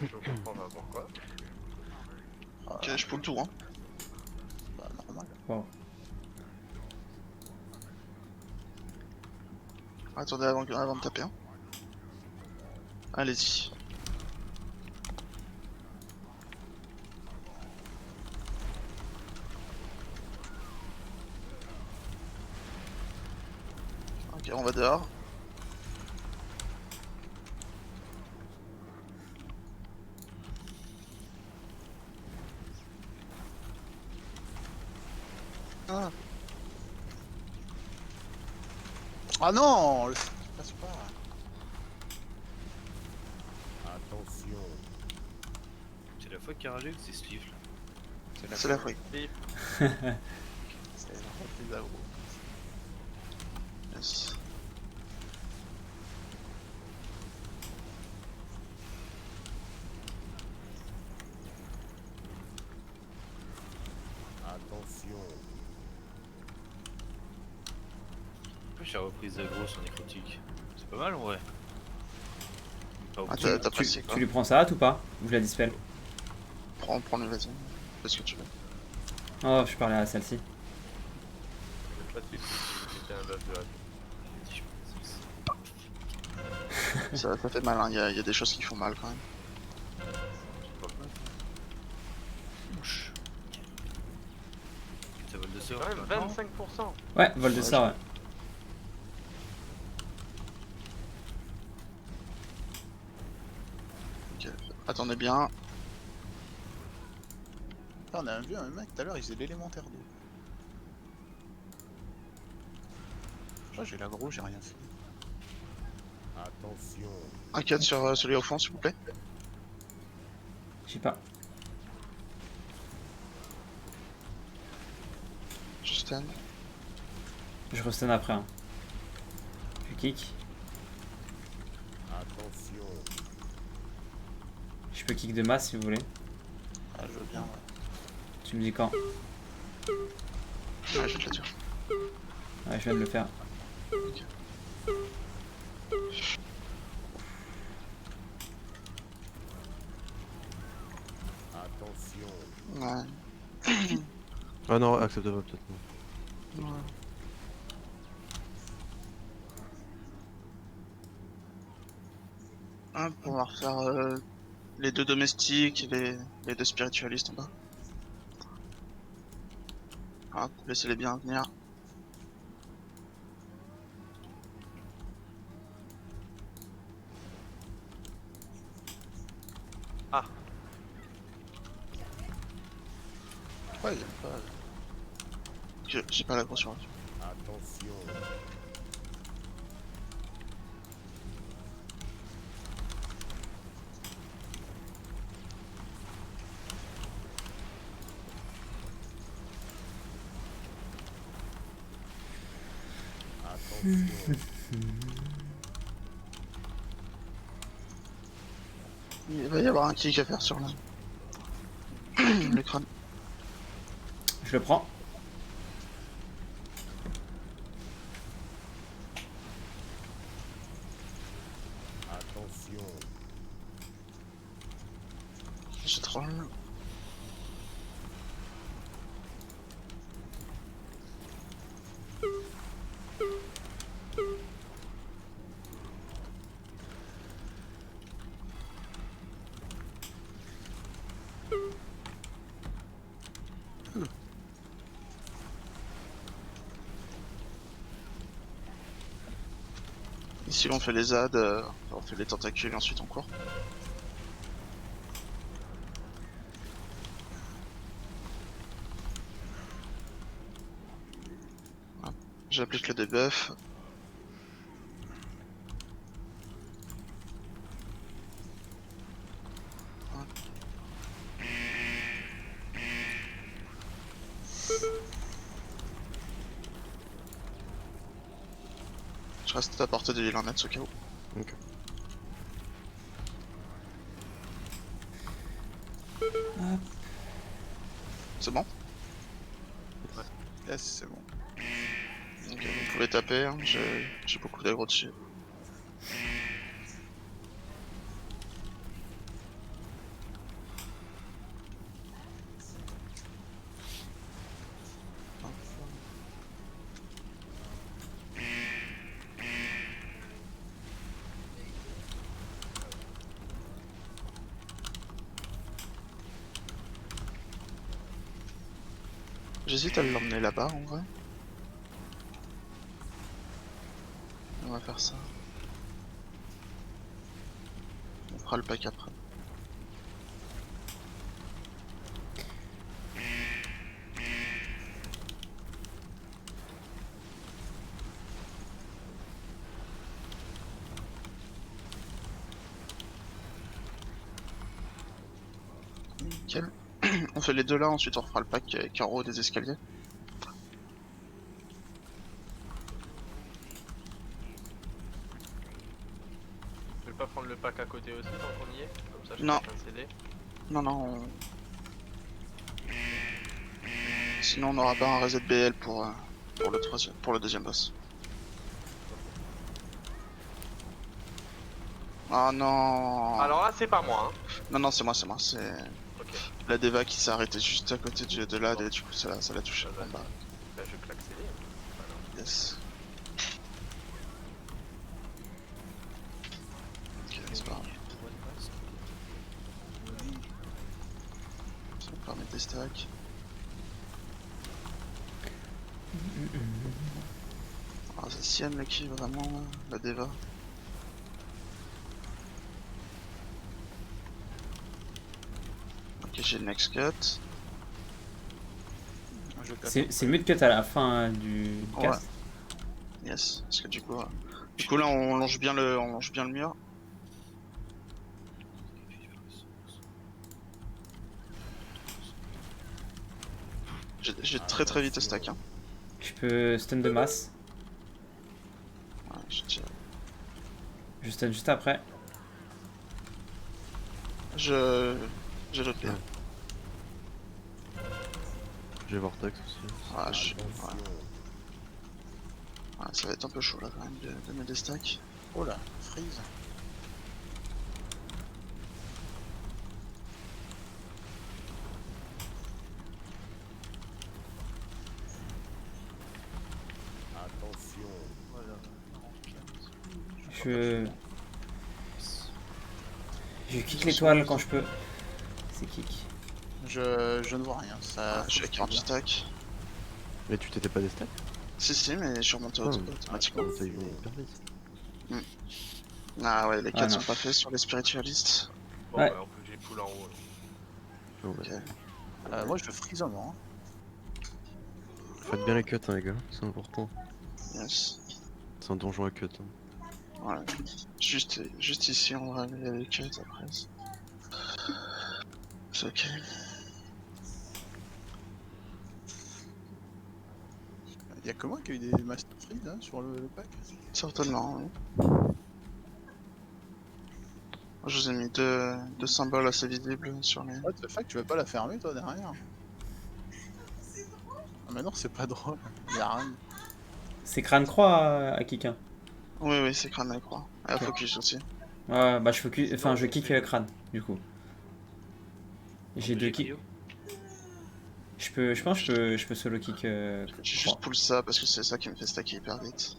Je comprends pas pourquoi. Ok, je pull tout, hein. Bah, normal. Wow. Attendez avant de taper, hein. Allez-y. Ok, on va dehors. Ah, Ah non, je passe pas. Attention. C'est la fois qu'il y a ragé ou c'est Steve là? c'est la freak. C'est la route des agros. Yes. Attention. Pourquoi j'ai repris Zagro sur Nécrotique? C'est pas mal en vrai. Pas Ah, beaucoup. t'as passé quoi. Tu lui prends sa hâte ou pas? Ou je la dispel? Prends-le, vas-y. Fais ce que tu veux. Oh, je parlais à celle-ci. J'ai pas de soucis si c'était un buff de hâte. Ça fait mal, hein. Y a des choses qui font mal quand même. C'est pas mal. Mouche. Ça vole de sort. Quand même 25%. Ouais, vol de Ouais, sort, ouais. Ok. Attendez bien. Ah, on a vu un mec tout à l'heure, il faisait l'élémentaire d'eau. Là, j'ai l'aggro, j'ai rien fait. Attention. Un 4 sur celui au fond, s'il vous plaît. Je sais pas. Je stun. Je restun après. Hein. Je kick. Attention. Je peux kick de masse si vous voulez. Ah, je veux bien, ouais. Tu me dis quand? Ouais, je te la tue. Ouais, je viens de le faire. Attention. Ouais. Ah non, accepte pas peut-être. Non. Ouais. Hop, on va refaire les deux domestiques et les deux spiritualistes en bas. Hop, laissez-les bien venir. Ah, Ouais, il aime pas. J'ai pas la grosse sur Attention. Attention. Il va y avoir un kick à faire sur le crâne. Je le prends. Attention. Je troll. Ici on fait les ZAD, on fait les tentacules et ensuite on court. Hop, j'applique le debuff. Je reste à portée de l'île en net au cas où. Ok. C'est bon? Yes, c'est bon. Ok, vous pouvez taper, hein. J'ai beaucoup d'aggro dessus. J'hésite à l'emmener là-bas en vrai. On va faire ça. On fera le pack après. Nickel. On fait les deux là, ensuite on refera le pack carreau des escaliers. Je vais pas prendre le pack à côté aussi tant qu'on y est. Comme ça je Non. peux un CD. Non, non. Sinon on n'aura pas un reset BL pour le troisième, pour le deuxième boss. Ah non. Alors là c'est pas moi hein. Non, non, c'est moi, c'est Ok. la Deva qui s'est arrêtée juste à côté de là, et du coup ça l'a touché. Ça va. Bon, bah, Là je claque CD. Voilà. yes. Ok, c'est pas grave. Ça va permettre des stacks. Ah, c'est Sienne là qui vraiment là, la Deva. Ok, j'ai le next cut. Je casse. C'est mieux de cut à la fin du Ouais. cast. Yes, parce que du coup là on longe bien le mur. J'ai très vite stack hein. Je peux stun de masse. Ouais, je tire. Je stun juste après. J'ai le pire. J'ai Vortex aussi. Ah, ouais, Attention. ouais, ça va être un peu chaud là quand même de mettre des stacks. Oh là, freeze. Attention. Je kick l'étoile quand je peux. C'est kick. Je ne vois rien. Ça. Je suis à 40 stacks. Mais tu t'étais pas des stacks? Si, mais je suis remonté automatiquement. Ça y va hyper vite. Ah ouais, les 4 non. sont pas faits sur les spiritualistes. Bon Ouais. bah on peut que j'ai pull en haut. Bon, bah, Ok. Moi je freeze un moment. faites bien les cuts hein, les gars, c'est important. Yes. C'est un donjon à cut. Hein. Ouais. Juste ici on va aller avec les quêtes après. C'est ok. Y'a que moi qui a eu des master freeze hein, sur le pack. Certainement, oui. Je vous ai mis deux symboles assez visibles sur les... What the fuck, tu veux pas la fermer toi derrière? Ah mais non, c'est pas drôle. Y'a rien. C'est crâne croix à kick. Hein. Oui, c'est crâne à croix. Et à Ok. focus aussi. Ouais, bah je focus, enfin je kick crâne du coup. J'ai deux kicks. Je pense que je peux solo kick. J'ai croix. juste pull ça parce que c'est ça qui me fait stacker hyper vite.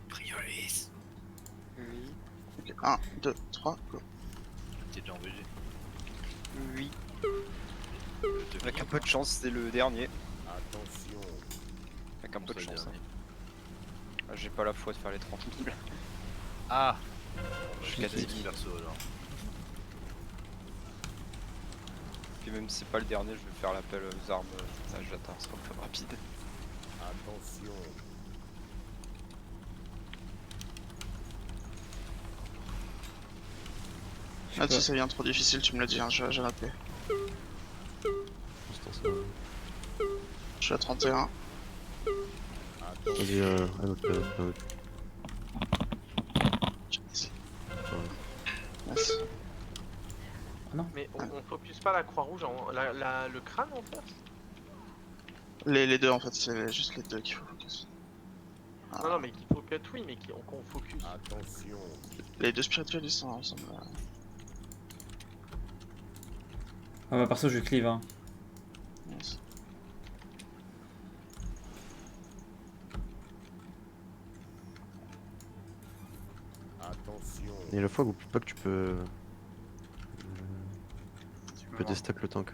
Priorise. Oui, Ok, 1, 2, 3, go. T'es déjà en BG. oui. Je te Avec finis un peu de chance, c'est le dernier. Attention. Avec un peu de Comment ça, chance. le dernier Ah, j'ai pas la foi de faire les 30 000. Ah. Je suis Je qu'à suis 10 000. perso alors. Puis même si c'est pas le dernier, je vais faire l'appel aux armes. Ça, j'attends, ce sera plus rapide. Attention. Je Ah, peux- si ça devient trop difficile, tu me le dis, hein, j'ai noté. Pour l'instant, ça va. Je suis à 31. Vas-y, un autre. Yes. Mais on focus pas la croix rouge, le crâne en fait. Les deux en fait, c'est juste les deux qu'il faut focus. Ah. Non mais qu'il faut cut oui mais qu'on focus. Attention. Les deux spiritualistes sont ensemble. Ah bah perso je cleave hein. Yes. Attention. Et la fois, oublie pas que tu peux déstack le tank.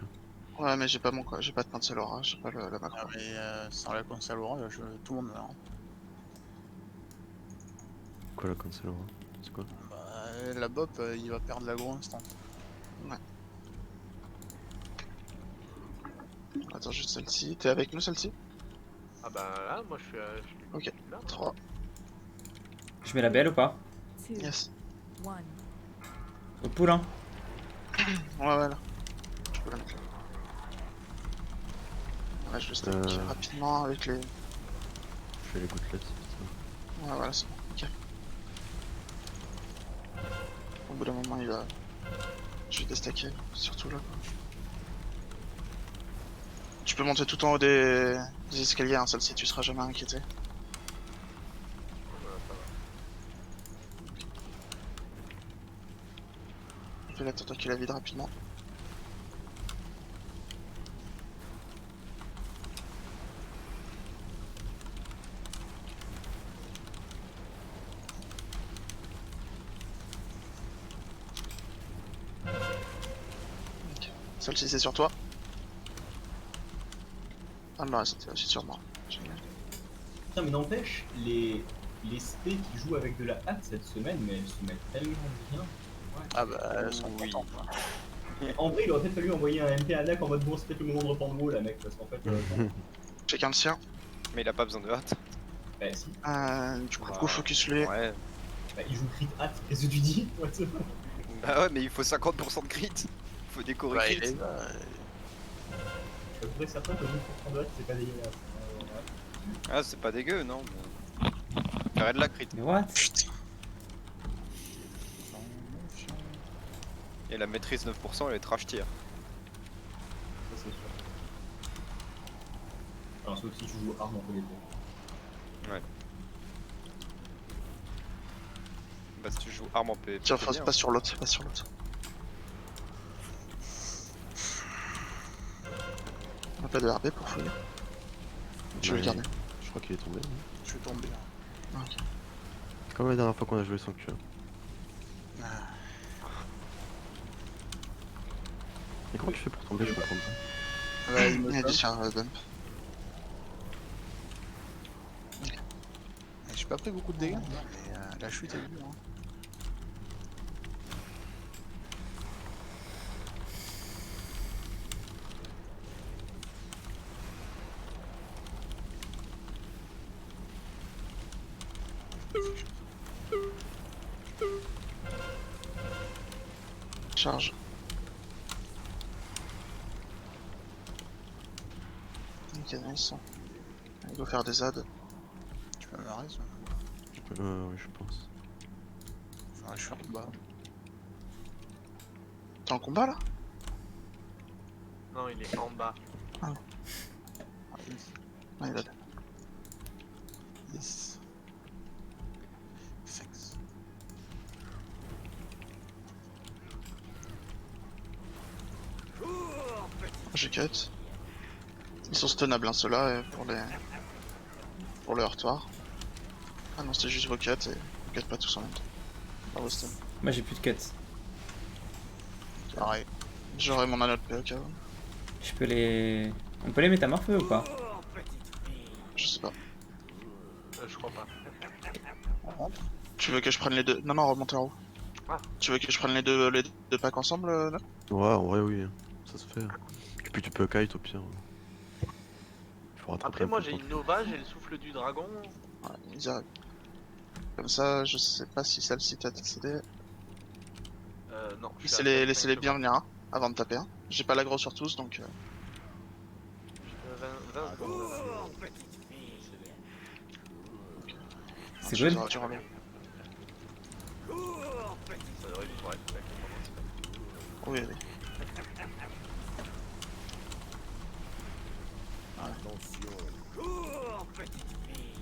Ouais, mais j'ai pas mon quoi, j'ai pas de Cancelora, j'ai pas la macro. Ah, mais sans la Consalora, tout le monde meurt. Quoi la Cancelora? C'est quoi? Bah, la Bop, il va perdre l'aggro instant. Attends juste celle-ci, t'es avec nous celle-ci? Ah bah là, moi je suis Ok. là. 3, Je mets la belle ou pas? yes. Au pool hein. Ouais, là. Je peux la mettre là. Ouais, je le stack rapidement avec les... Je fais les gouttelettes. Ouais, voilà, c'est bon, ok. Au bout d'un moment, il va... Je vais déstacker, surtout là, quoi. Tu peux monter tout en haut des escaliers, hein, celle-ci, tu seras jamais inquiété. Fais là, t'attends qu'il la vide rapidement. Ok. Celle-ci, c'est sur toi. Ah bah, c'était aussi sur moi. Génial. Putain, mais n'empêche, les spé qui jouent avec de la hâte cette semaine, mais elles se mettent tellement bien. Ah bah, elles sont Oui. contentes. Quoi. Et en vrai, il aurait peut-être fallu envoyer un MP à Dak en mode bon, c'est peut-être le moment de reprendre WoW là, mec, parce qu'en fait, Chacun le sien. Mais il a pas besoin de hâte. bah si, Du coup, Bah, go focus lui. Ouais. bah, il joue crit hâte, qu'est-ce que tu dis? What the fuck. Bah ouais, mais il faut 50% de crit. Il faut décorer Bah, crit. il est là, Je serais certain que 10% de hâte, c'est pas dégueulasse. Ah, c'est pas dégueu, non. Mais... Faire de la crit. Mais what? Et la maîtrise 9%, elle est trash tier. Ça, c'est sûr. Alors, sauf si tu joues arme en PvP. Bah si tu joues arme en PvP. Tiens, c'est faut bien. pas sur l'autre, pas sur l'autre. On a pas de RB pour fouiller. Tu veux le Ouais. garder? Je crois qu'il est tombé. je suis tombé. Ah, ok. C'est comme la dernière fois qu'on a joué Sanctuaire. Ah. Et comment tu fais pour tomber? Je comprends pas. Ouais, il me Il a tape. dit sur un bump. J'ai pas pris beaucoup de dégâts, mais la chute est dure. Hein. Charge. Ok, nice. Il doit faire des ZAD. Tu peux me raison. Oui, je pense. Enfin, je suis en bas. T'es en combat là? Non, il est en bas. Ah, il a... Yes. Thanks. J'ai cut. Ils sont stunables hein, ceux-là pour le heurtoir. Ah non, c'était juste vos cuts et vous cut pas tous en même temps. Pas vos stuns. Moi j'ai plus de cuts. Pareil. J'aurai mon anneau de PE au cas où. Je peux les... On peut les métamorpher ou pas? Je sais pas. Je crois pas. On rentre. Tu veux que je prenne les deux? Non, non, remonte en haut. Ah. Tu veux que je prenne les deux packs ensemble là? Ouais, en vrai, oui. Ça se fait. Et puis tu peux kite au pire. Il faut rattraper Après, un moi peu j'ai ton une Nova, j'ai le souffle du dragon. Ouais, ils arrivent. Comme ça, je sais pas si celle-ci t'a décédé. Non. je suis Laissez-les à laissez-les bien venir hein, avant de taper. Hein. J'ai pas l'aggro sur tous donc. 20 secondes. C'est tu good? auras- tu auras le- Ça devrait être correct. Oui, oui.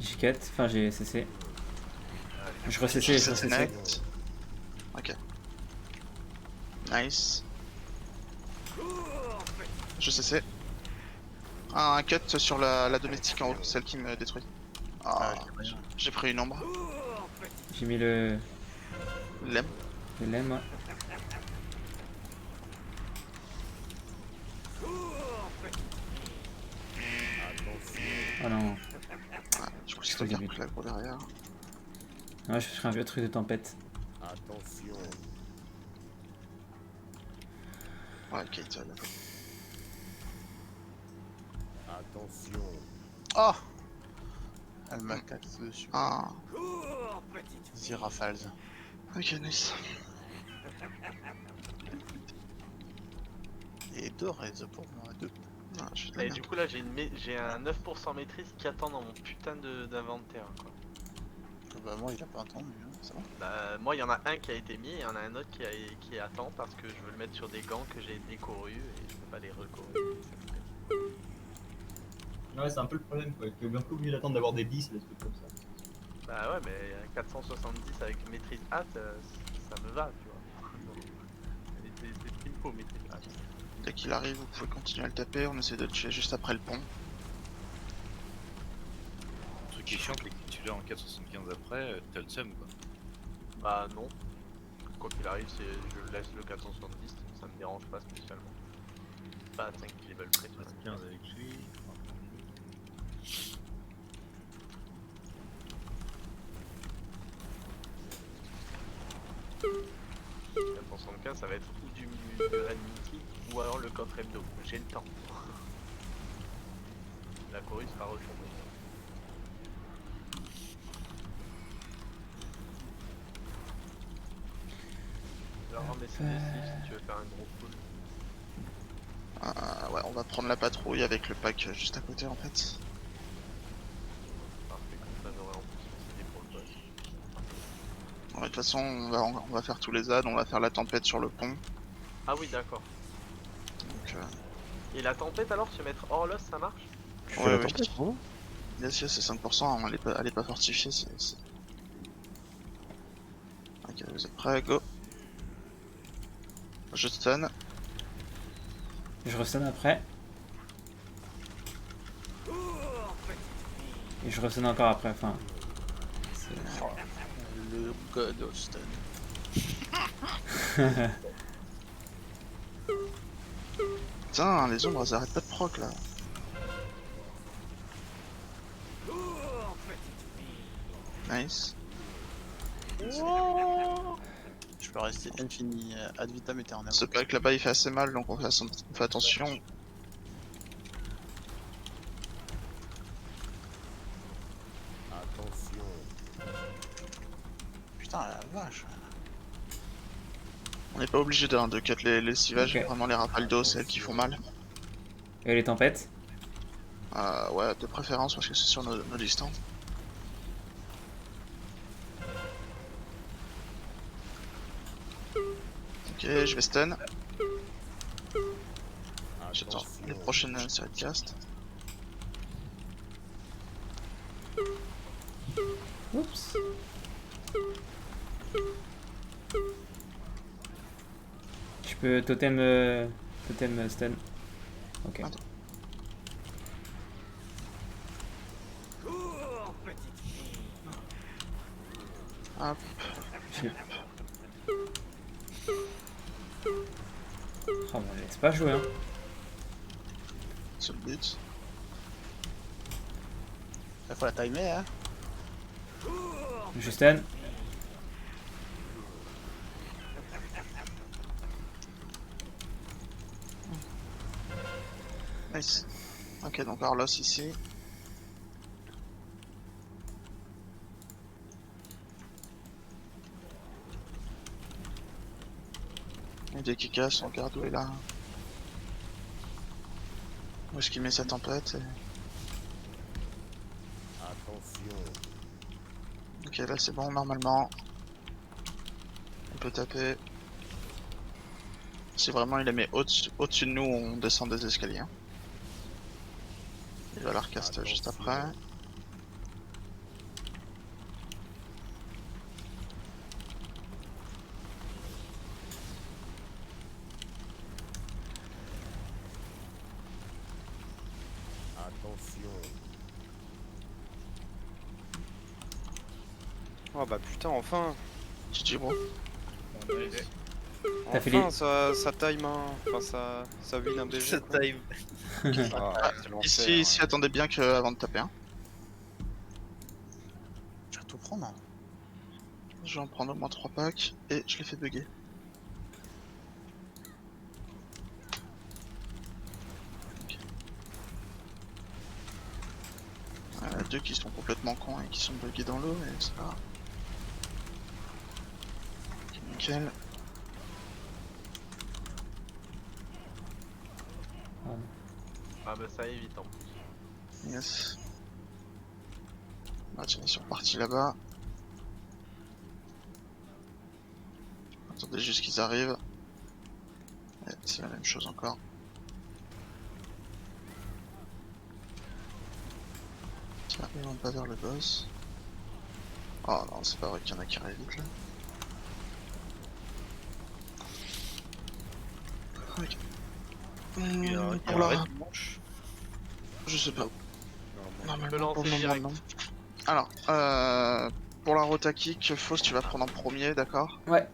J'ai cut, enfin j'ai CC. Je re-CC et je C'est re-CC. net. Ok. Nice. Je sais. Un cut sur la domestique en haut, celle qui me détruit. Ah, j'ai pris une ombre. J'ai mis le Lemme. lemme, moi. Oh non. Ah, du coup, Je c'est crois que bien j'ai pris l'aggro derrière. Ouais, je ferai un vieux truc de tempête. Attention. Ouais, Kate, là. Attention. Oh elle m'a cassé dessus. Ah, Zirafals. ok, nice. Et deux raises pour moi, deux. Ah, j'ai de la Et merde. du coup là j'ai un 9% maîtrise qui attend dans mon putain d'inventaire quoi. Bah moi il a pas entendu, hein. C'est bon. Bah moi il y en a un qui a été mis et il y en a un autre qui attend parce que je veux le mettre sur des gants que j'ai décorus et je peux pas les recourir. Ouais, c'est un peu le problème quoi. T'es bien plus obligé d'attendre d'avoir des 10, des trucs comme ça. Bah ouais mais 470 avec maîtrise hâte ça me va tu vois. C'est ce qu'il me faut maîtrise hâte. Dès qu'il arrive, vous pouvez continuer à le taper. On essaie de le tuer juste après le pont. Le truc qui est chiant, c'est que tu l'as en 4,75 après, t'as le seum quoi. Bah non. Quoi qu'il arrive je laisse le 470, ça me dérange pas spécialement. Pas à 5 levels près. 15 avec lui. 475 ça va être ou du Red Mythic ou alors le coffre hebdo. J'ai le temps. La chorus sera retournée. Alors mais c'est décisif si tu veux faire un gros pull. Ouais, on va prendre la patrouille avec le pack juste à côté en fait. Parfait, comme ça j'aurai en plus une idée pour le boss. Ouais, de toute façon, on va faire tous les adds, on va faire la tempête sur le pont. Ah oui d'accord. Donc, Et la tempête alors, se mettre hors loss ça marche? Tu fais Ouais, la ouais. tempête, vraiment? yes, c'est 5%, elle est pas fortifiée. Ok, vous êtes prêts, go. Je stun. Je restun après. Et je restun encore après, enfin. c'est- Le god of stun. Putain, les ombres elles arrêtent pas de proc là. Nice. Je peux rester infini ad vitam aeternam. Ce pack là-bas il fait assez mal donc on fait attention. Attention. Putain la vache. On n'est pas obligé de cut les lessivages, Ok. vraiment les rafales d'eau c'est elles qui font mal. Et les tempêtes? Ouais, de préférence parce que c'est sur nos distances. Ok, je vais stun. J'attends les prochaines séries de cast. Oups. Je peux totem stun. Ok. Attends. Hop, J'ai- Oh, mais laisse pas jouer, hein. c'est le but. Il faut la timer hein. Je stun. Nice. Ok, donc Arlos ici. Et dès qu'il casse, on regarde où est là. Où est-ce qu'il met sa tempête Attention. Ok, là c'est bon, normalement. On peut taper. Si vraiment il la met au-dessus de nous, on descend des escaliers. Hein. Il va la recast juste après. Attention. Oh bah putain, enfin. GG bro. T'as fait Enfin, ça time ça win un BG. Ça quoi. time. Ah, c'est l'enfer, Ici, ouais. attendez bien que avant de taper. Hein. Je vais tout prendre. Hein. Je vais en prendre au moins 3 packs et je les fais bugger. Ok. Deux qui sont complètement cons et qui sont buggés dans l'eau, mais c'est pas grave. Ok, nickel. Ah bah ça évite en plus. Yes. Ah tiens, ils sont partis là-bas. Attendez juste qu'ils arrivent. Ouais, c'est la même chose encore. Tiens, ils vont pas vers le boss. Oh non, c'est pas vrai qu'il y en a qui arrivent vite là. Ok. Il y a un Pour la... raid dimanche. Je sais pas. Normalement. peux Normalement, pour le lancer moment, direct. non. Alors, pour la rota kick, Fausse, tu vas prendre en premier, d'accord? Ouais.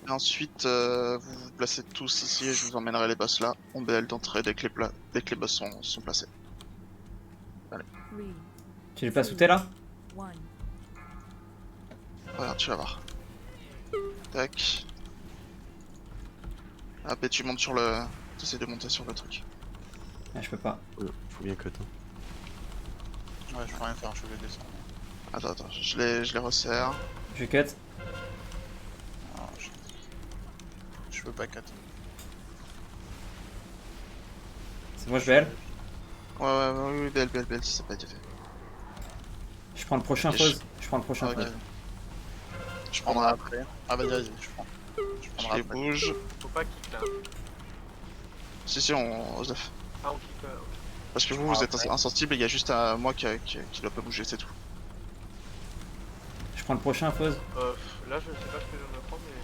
Et ensuite, vous vous placez tous ici et je vous emmènerai les boss là, en BL d'entrée dès que les boss sont placés. Tu les places où t'es là? Regarde, tu vas voir. Tac. Hop, et tu montes sur le... Tu essaies de monter sur le truc. Ah, je peux pas. Ouais, faut bien cut. Hein. Ouais, je peux rien faire, je vais descendre. Attends, je les resserre. Je cut. Ah, je veux pas cut. C'est moi, je BL. Oui, BL, si ça n'a pas été fait. Je prends le prochain Ok, pause. Je prends le prochain Ok. pause. Je Je prendrai prendrai après. Ah vas-y, je prends. Je Je prendrai les après. bouge. Faut pas kick là. Si, on Osef. Ah on kick là. Parce que vous, prends vous êtes après. insensible et il y a juste à moi qui doit pas bouger, c'est tout. Je prends le prochain pause. Là je sais pas ce que je viens de prendre mais...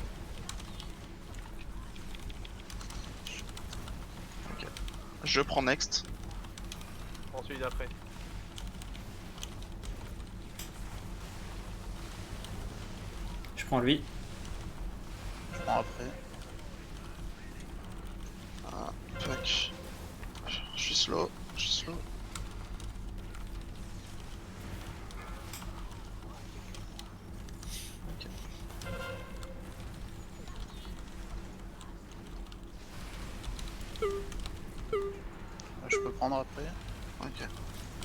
Je prends next. Prends celui d'après. Je prends lui. Je prends après. Ah, tac. Je suis slow. Ok. Je peux prendre après. Ok.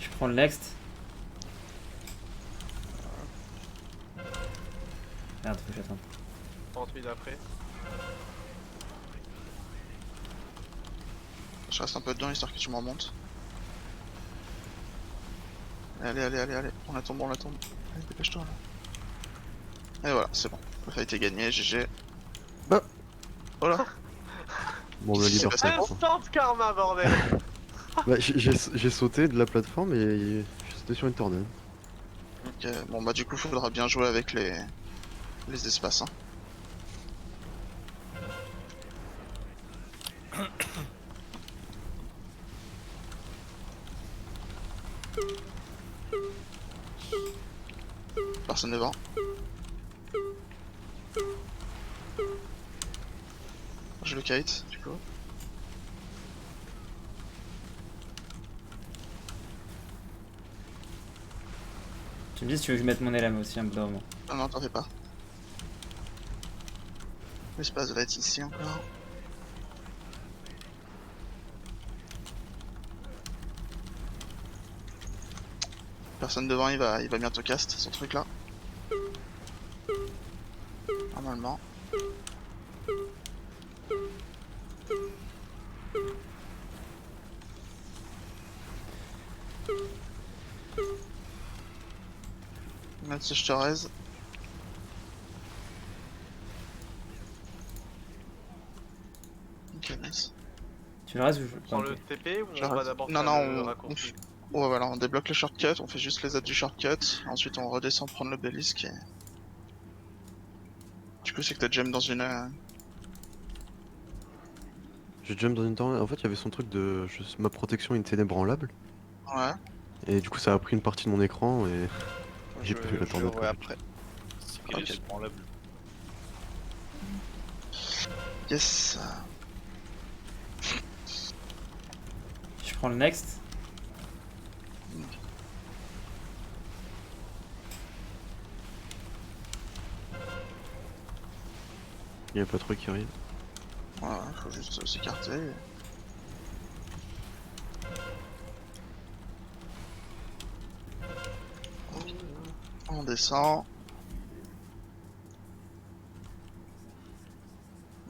Je prends le next. Merde, faut que j'attende. Prends celui d'après. Je reste un peu dedans histoire que tu me remontes. Allez. On attend. Allez, dépêche-toi là. Et voilà, c'est bon. Le fight est gagné, GG. Bah. Oh là. Bon, la Qu'est-ce qui s'est liberté. passé Instant karma bordel. Bah, j'ai sauté de la plateforme et j'étais sur une tornade. Ok, bon bah du coup faudra bien jouer avec les espaces. Hein. Personne devant. Je le kite du coup. Tu me dis si tu veux que je mette mon LM aussi un bout d'un moment. Non, t'en fais pas. L'espace va être ici encore. Personne devant, il va bientôt cast son truc là. Normalement. Même si je te raise. Ok, nice. Tu le restes ou je Prends Ok. le TP ou Je on va reste. d'abord Non, faire non, le on raccourci. Ouais, voilà, on débloque les shortcuts, on fait juste les aides du shortcut, ensuite on redescend prendre le Bélisque et... Du coup, c'est que t'as jump dans une... J'ai jump dans une tornade. En fait, il y avait son truc de ma protection inébranlable. Ouais. Et du coup, ça a pris une partie de mon écran et j'ai pas pu Je l'attendre. jouerai après. C'est quel Ok. est branlable. Yes. Je prends le next. Il y a pas trop qui arrive. Voilà, faut juste s'écarter. On descend.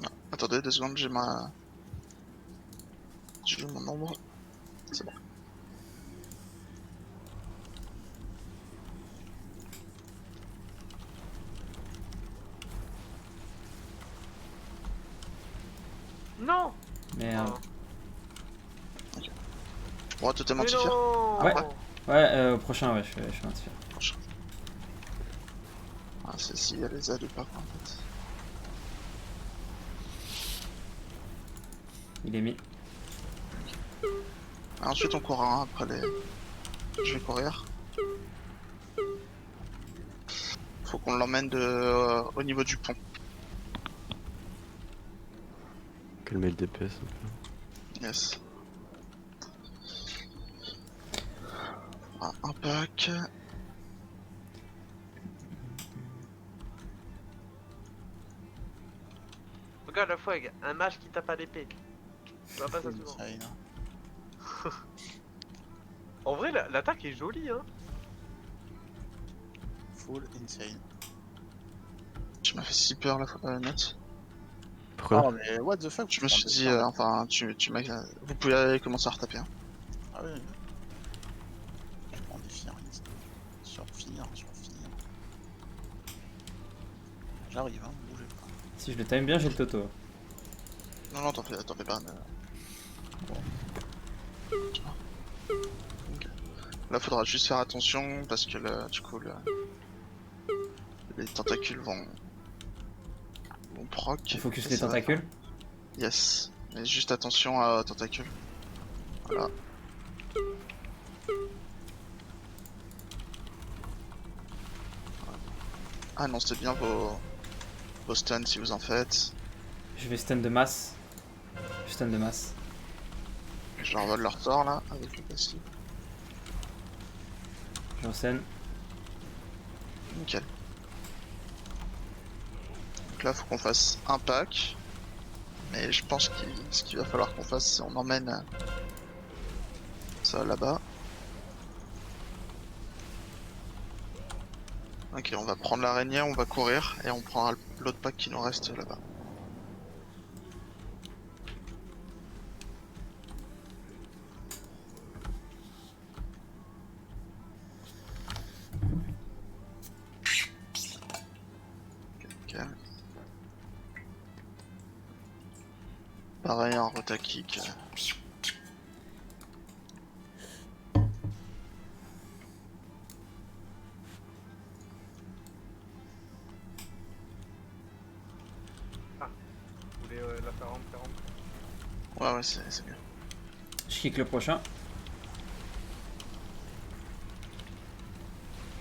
Non, attendez 2 secondes, j'ai ma... J'ai mon nombre. C'est bon. Non. Merde. Je pourrais totalement Mais te faire. non. Ouais. Ouais, au prochain, ouais, je fais un tir. Ah, c'est si, elle les a ou pas, quoi, en fait. Il est mis. Ah, ensuite, on courra, hein, après les... Je vais courir. Faut qu'on l'emmène au niveau du pont. Calmer le DPS un peu. Yes. Ah, un pack. Regarde la fougue, un mage qui tape à l'épée. Tu vois pas ça Full souvent. insane, hein. En vrai, l'attaque est jolie, hein. Full insane. Tu m'as fait si peur la fois net. Pourquoi? Oh mais what the fuck. Je me suis dit, enfin, tu m'as... Vous pouvez commencer à retaper. Hein. Ah ouais. Je prends des firings. Surfinir. J'arrive, hein, bougez pas. Si je le time bien, j'ai le toto. Non, t'en fais pas. Ok. Là, faudra juste faire attention parce que là, du coup, les tentacules vont proc. On focus et les ça va tentacules. faire- Yes. Mais juste attention aux tentacules. Voilà. Ah non, c'était bien vos stuns si vous en faites. Je vais stun de masse. Je stun de masse. Je leur vole leur sort là, avec le passif. Je scène. Nickel. Donc là, faut qu'on fasse un pack. Mais je pense que ce qu'il va falloir qu'on fasse, c'est on emmène ça là-bas. Ok, on va prendre l'araignée, on va courir et on prendra l'autre pack qui nous reste là-bas. Ok. Pareil, un rota kick. Vous voulez la faire rentrer en... Ouais, c'est mieux. Je kick le prochain.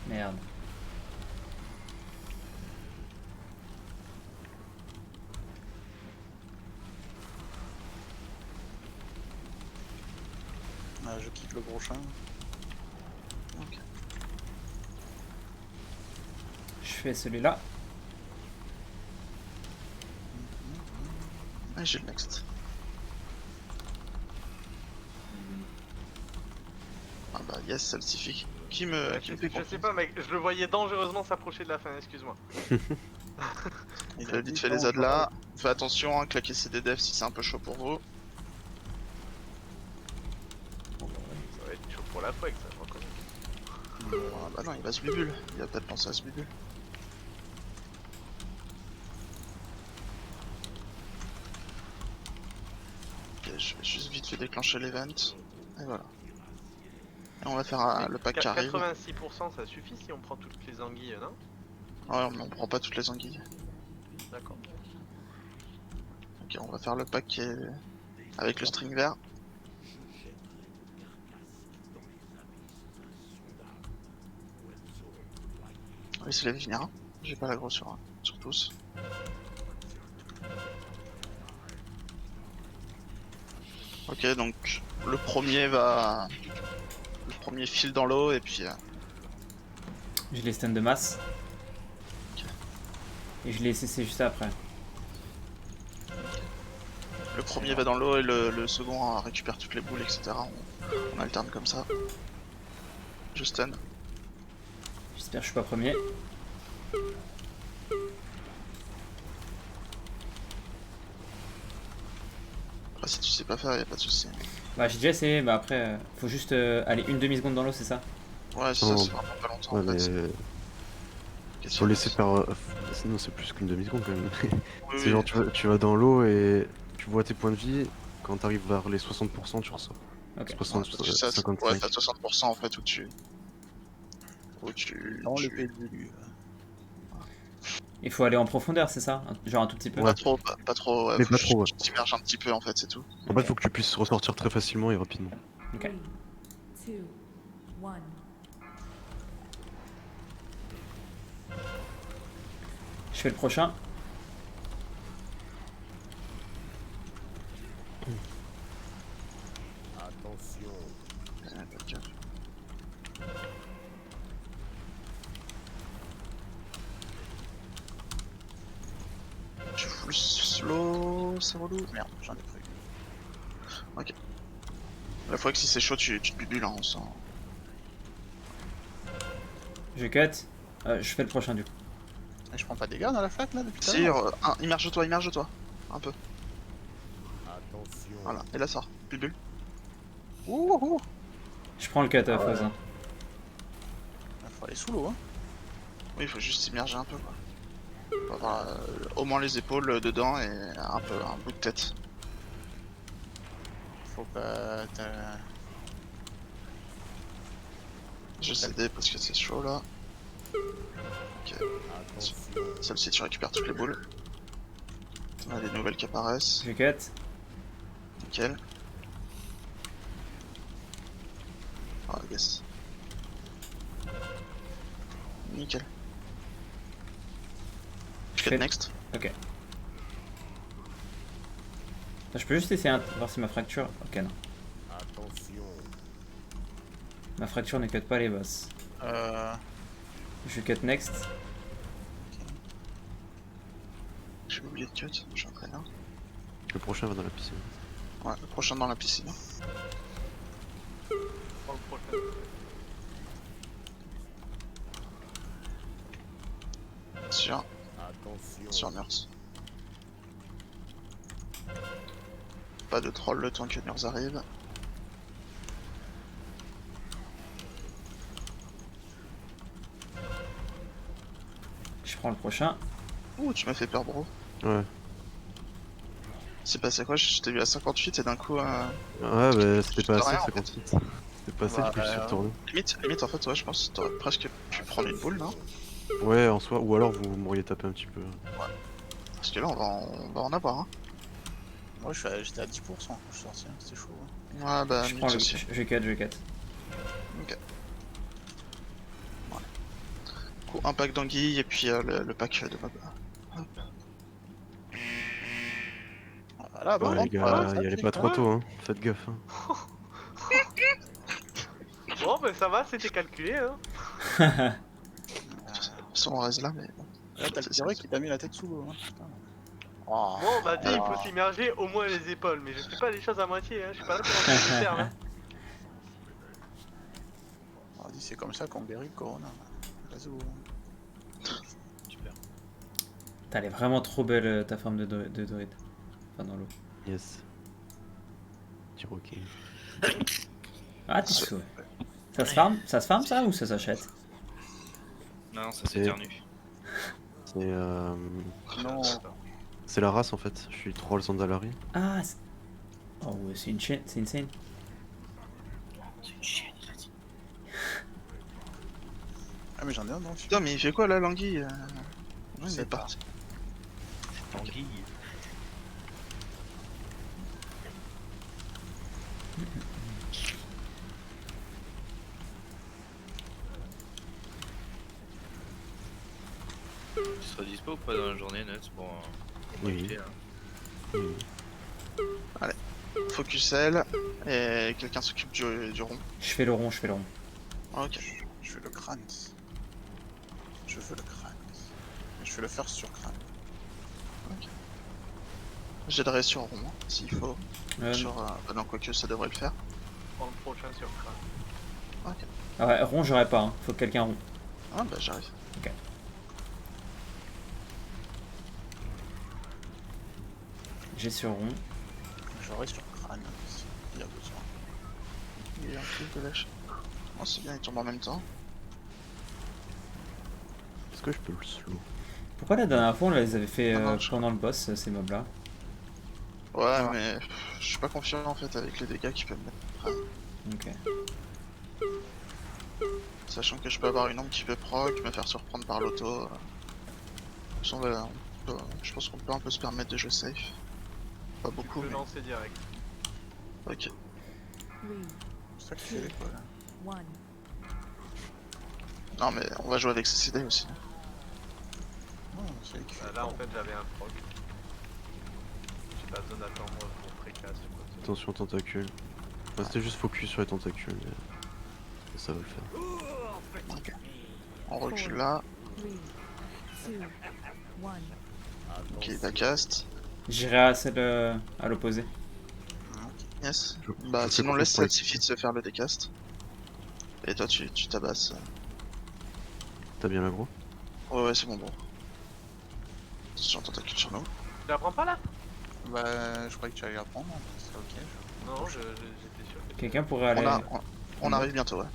Merde. Je quitte le prochain. Ok. Je fais celui-là. Ah, j'ai le next. Ah bah yes, ça le suffit. Qui me fait Je sais confiance. pas, mec, je le voyais dangereusement s'approcher de la fin, excuse-moi. Il Fais vite fait les adds là. Fais attention, hein, claquer ses DDF si c'est un peu chaud pour vous. Ça va être chaud pour la fougue, ça, je reconnais. Ah bah non, il va se bubule. Il va peut-être penser à se bubule. Ok, je vais juste vite fait déclencher l'event. Et voilà. Et on va faire le pack qui arrive. 86% ça suffit si on prend toutes les anguilles, non? Ouais, mais on prend pas toutes les anguilles. D'accord. Ok, on va faire le pack qui est avec le string vert. Laissez-les venir. Hein. J'ai pas l'aggro sur tous. Ok, donc le premier file dans l'eau et puis Je les stun de masse. Et je les CC juste après. le premier va dans l'eau et le second récupère toutes les boules, etc. On alterne comme ça. Je stun. J'espère que je suis pas premier. Après, si tu sais pas faire, y a pas de souci. Bah j'ai déjà essayé, bah après faut juste aller une demi-seconde dans l'eau, c'est ça? Ouais, c'est Oh. ça, c'est vraiment pas longtemps Ouais, en fait. mais Qu'est-ce faut que laisser c'est faire. Sinon, c'est plus qu'une demi-seconde quand même. Oui, C'est oui. genre, tu vas dans l'eau et tu vois tes points de vie. Quand t'arrives vers les 60%, tu ressors. Ok. 60, Ouais, ça, 55. ouais, t'as 60% en fait où tu. Dans le pays de l'élu. Il faut aller en profondeur, c'est ça? Genre un tout petit peu? Pas trop, pas trop, ouais, Mais faut pas juste trop, ouais. que tu t'immerges un petit peu en fait, c'est tout. En fait, faut que tu puisses ressortir très facilement et rapidement. Ok. 3, 2, 1. Je fais le prochain. Attention. Pas de gaffe. Je suis full slow, c'est relou. Merde, j'en ai pris. Ok. La fois que si c'est chaud, tu te bubules, hein, on sent. Je cut. Je fais le prochain du coup. Et je prends pas de dégâts dans la flaque là depuis tout à Si, l'heure immerge-toi, un peu. Attention. Voilà, et là sort, bubule. Ouh, ouh. Je prends le cut à Fauze. Il faut aller sous l'eau, hein. Oui, il faut juste s'immerger un peu quoi. Faut avoir au moins les épaules dedans et un bout de tête. Faut que t'as... Je vais céder parce que c'est chaud là. Ok, Attention. celle-ci tu récupères toutes les boules. On a des nouvelles qui apparaissent, Je cut. nickel. Ah yes. Nickel. Je fais- fais next. Ok. Je peux juste essayer voir si ma fracture. Ok, non. Attention. Ma fracture ne cut pas les boss. Je cut next. J'ai oublié de cut, je suis en train là. Le prochain va dans la piscine. Ouais, le prochain dans la piscine. Dans le prochain. Sur Attention. Nurse. Pas de troll le temps que Nurse arrive. Je prends le prochain. Ouh, tu m'as fait peur, bro. Ouais. C'est passé quoi? Je t'ai vu à 58 et d'un coup. Ouais, bah c'était pas assez, rien, en 58. C'était pas assez, du coup, je suis retourné. Limite, en fait, ouais, je pense que t'aurais presque pu prendre une boule, non? Ouais, en soi, ou alors vous m'auriez tapé un petit peu. Parce que là, on va en avoir, hein. Moi j'étais à 10% quand je suis sorti, hein. C'était chaud. Hein. Ouais, bah, Je prends Nux le. aussi. Je cut, je cut. Coup, un pack d'anguilles et puis le pack de mob. Hop. Voilà, bon, Ouais, les gars, y allez pas trop tôt, hein. Faites gaffe, hein. Bon, ben ça va, c'était calculé, hein. Sans on reste là, mais bon. Là t'as le tiré qui t'a mis la tête sous l'eau. Hein. Putain. Oh. Bon, on m'a dit, il faut s'immerger au moins les épaules, mais je fais pas les choses à moitié, hein. Je suis pas là pour en faire, hein. On dit c'est comme ça qu'on guérit le corona. Vas-y. Super. Elle est vraiment trop belle ta forme de druide. Enfin dans l'eau. Yes. Cherokee. Ah t'es chaud. Ça se farm? Ça se farm ça ou ça s'achète? Non, ça s'éternue. C'est Non. c'est la race en fait. Je suis troll Sandalari. Ah oh ouais c'est une chaîne, c'est insane. C'est une chienne, il a dit. Ah mais j'en ai un non. Putain, mais il fait quoi là, l'anguille? Je sais C'est pas. parti. Anguille. seras dispo ou pas dans la journée, Nuts, pour Oui. éviter, hein. Focus L, et quelqu'un s'occupe du rond. Je fais le rond, je fais le rond. Ok. Je veux le crâne. Je veux le crâne. Je veux le faire sur crâne. J'aiderai sur rond, hein, s'il faut. Euh, Non, quoique ça devrait le faire. Prends le prochain sur crâne. Ah ouais, rond, j'aurais pas. Hein. Faut que quelqu'un rond. Ah bah j'arrive. J'ai sur rond. J'aurai sur crâne s'il y a besoin. Il y a un truc de lâche. Oh c'est bien, il tombe en même temps. Est-ce que je peux le slow? Pourquoi la dernière fois on les avait fait Ah non, je- pendant le boss, ces mobs là? Ouais, mais je suis pas confiant en fait avec les dégâts qu'il peut me mettre. Ok. Sachant que je peux avoir une arme qui peut proc, me faire surprendre par l'auto. Je pense qu'on peut un peu se permettre de jouer safe. Pas Tu beaucoup, peux mais lancer direct. ok. 3, C'est ça qui fait l'école. 1. Non mais on va jouer avec CCD aussi. Non, c'est lui qui fait Là en fait j'avais un proc. J'ai pas besoin d'attendre pour précasse ou quoi que ce soit. Attention tentacules. Enfin, c'était juste focus sur les tentacules. Et ça va le faire. On recule là. 3, 2, 1. Ok, il cast. J'irai à celle à l'opposé. Yes. Je- Bah je fais sinon confiance laisse pour celle suffit de se faire le décast. Et toi tu tabasses. T'as bien l'aggro? Ouais c'est bon bon. Attention tentacule sur nous. Tu la prends pas là? Bah, je croyais que tu allais la prendre, mais c'est ok. Non, j'étais sûr. que- Quelqu'un pourrait aller. On arrive bientôt ouais.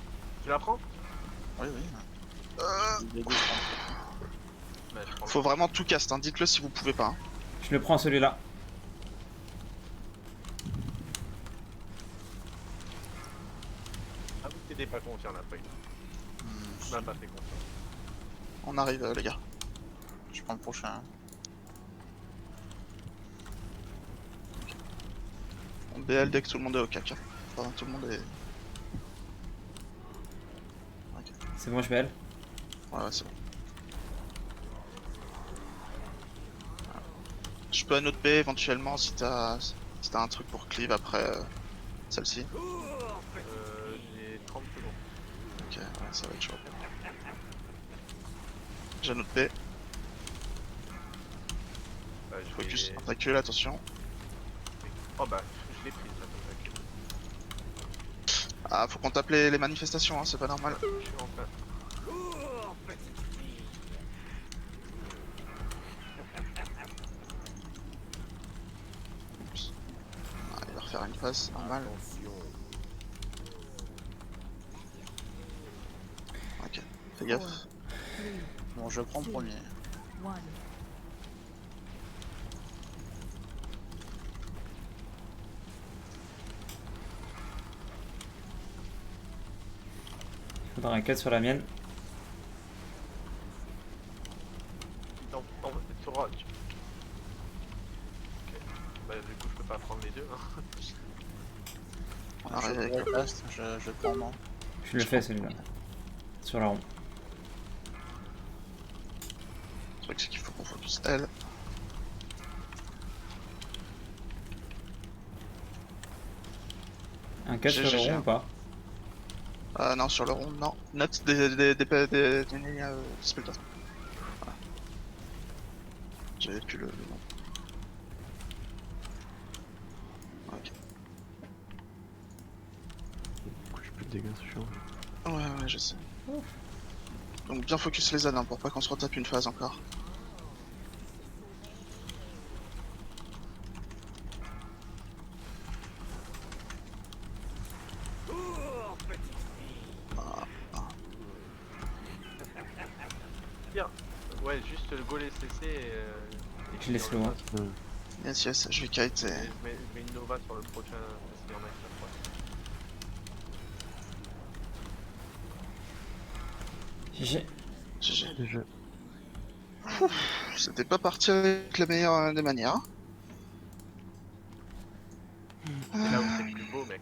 Tu la prends? Oui, oui. Bah, je prends le- Faut vraiment tout cast, hein. Dites-le si vous pouvez pas. Hein. Je le prends celui-là. Ah, vous t'étais pas confiant là, pas eu. Tu m'as pas fait confiance. On arrive les gars. Je prends le prochain. On BL dès que tout le monde est au cac. Hein. Enfin, tout le monde est... C'est bon, je vais elle. Ouais c'est bon. Je peux annoter B éventuellement si t'as un truc pour cleave après celle-ci. J'ai 30 secondes. Ok, ouais, ça va être chaud. J'annote B. Je Focus, vais- tentacule, attention. Oh bah, je l'ai prise là, tentacule. Ah, faut qu'on tape les manifestations, hein, c'est pas normal. Je suis en face. Oups. Ah, il va refaire une passe, normal. Attention. Ok, fais gaffe. 3, Bon, je prends le premier. 1. Faudra un cut sur la mienne. Non, tu auras... Ok. Bah du coup je peux pas prendre les deux. Hein. On arrive avec... Je reste, je prends non. Je le fais celui-là. Sur la rond. Le truc c'est qu'il faut qu'on focus L. Un cut sur le GG. rond ou pas? Ah non, sur le rond, non. Note des spectateurs. Voilà. J'avais plus le nom. Ok. Pourquoi j'ai plus de dégâts, c'est chiant. Ouais, je sais. Donc bien focus les ZAD hein, pour pas qu'on se retape une phase encore. Bien. Ouais, juste le goal SCC et... Je laisse loin. Yes, yes, je vais kite et... Je mets une Nova sur le prochain s'il y en a qui la croient. GG. GG. Déjà. C'était pas parti avec la meilleure des manières. C'est là où c'est le plus beau, mec.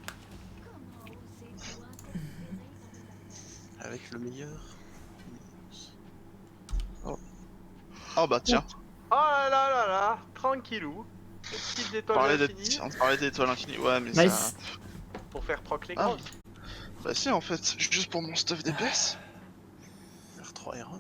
Avec le meilleur. Oh bah tiens, Oh là là là là, tranquillou. Petites on étoiles infinies parlait d'étoiles infinies. Ouais, mais Nice. ça. pour faire proc les Ah. grosses. Bah si, en fait, juste pour mon stuff DPS. R3 R1, non